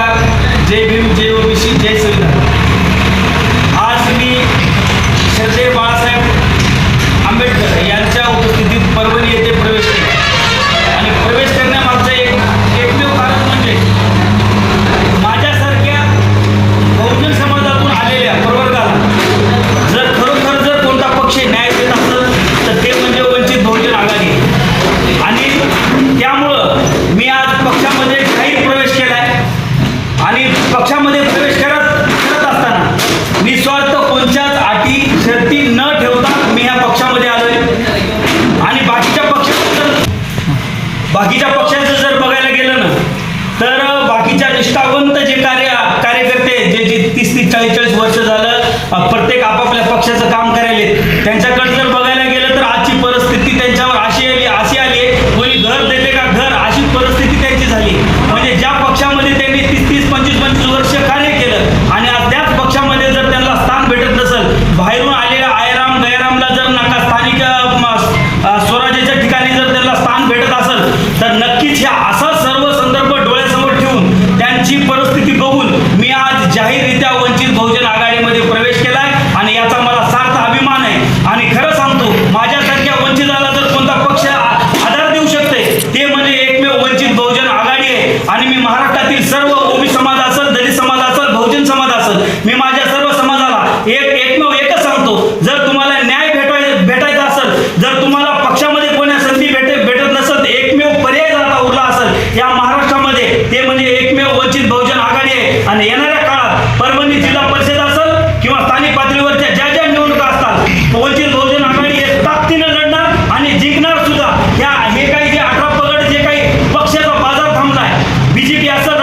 नमस्कार. जय भीम, जय ओबीसी, जय संविधान. आज मी श्रद्धेय बाळासाहेब आंबेडकर यांच्या उपस्थितीत परभणी येथे प्रवेश केला आणि प्रवेश करण्यामागचं एकमेव कारण म्हणजे माझ्यासारख्या बहुजन समाजातून आलेल्या प्रवर्गाला खरोखर कोणता पक्ष न्याय देत असेल तर ते म्हणजे वंचित बहुजन आघाडी. आणि त्यामुळं मी आज पक्षामध्ये जाहीर प्रवेश केला आहे आणि पक्षामध्ये प्रवेश करत असताना निस्वार्थ कोणत्याच अटी शर्ती न ठेवता मी ह्या पक्षामध्ये आलोय. आणि बाकीच्या पक्षाचं जर बघायला गेलं ना तर बाकीच्या निष्ठावंत जे कार्यकर्ते जे 30-40 वर्ष झालं प्रत्येक आपापल्या पक्षाचं काम करायले त्यांच्याकडे जर बघायला गेलं तर आजची परिस्थिती त्यांच्यावर अशी आली कोणी घर देते का घर अशी परिस्थिती त्यांची झाली. म्हणजे ज्या पक्षामध्ये त्यांनी 30-25 वर्ष कार्य केलं आणि आज त्याच पक्षामध्ये जर त्यांना स्थान भेटत नसेल, बाहेरून आलेल्या आयराम गैरामला जर नका स्थानिक स्वराज्याच्या ठिकाणी जर त्यांना स्थान भेटत असेल तर नक्कीच ह्या असा सर्व संदर्भ डोळ्यासमोर ठेवून त्यांची परिस्थिती बघून मी आज जाहीररित्या वंचित बहुजन आघाडीमध्ये प्रवेश केलाय आणि याचा मला सार्थ अभिमान आहे. आणि खरं सांगतो माझ्यासारख्या वंचिताला जर कोणता पक्ष आधार देऊ शकते ते म्हणजे एकमेव वंचित बहुजन आघाडी आहे. आणि मी महाराष्ट्रातील सर्व ओबीसी समाज असेल, दलित समाज असेल, बहुजन समाज असेल, मी माझ्या सर्व समाजाला एकच सांगतो, जर तुम्हाला न्याय भेटायचा असेल, जर तुम्हाला पक्षामध्ये कोणा संधी भेटत नसेल तर एकमेव पर्याय जर आता उरला असेल या महाराष्ट्रामध्ये ते म्हणजे एकमेव वंचित बहुजन आघाडी आहे. आणि येणाऱ्या काळात परभणी जिल्हा परिषद असेल किंवा स्थानिक पातळीवरच्या ज्या निवडणुका असतात वंचित बहुजन आघाडी हे ताकदीनं लढणार आणि जिंकणार सुद्धा. हे काही जे 18 पगड जे काही पक्षाचा बाजार थांबलाय बीजेपी असेल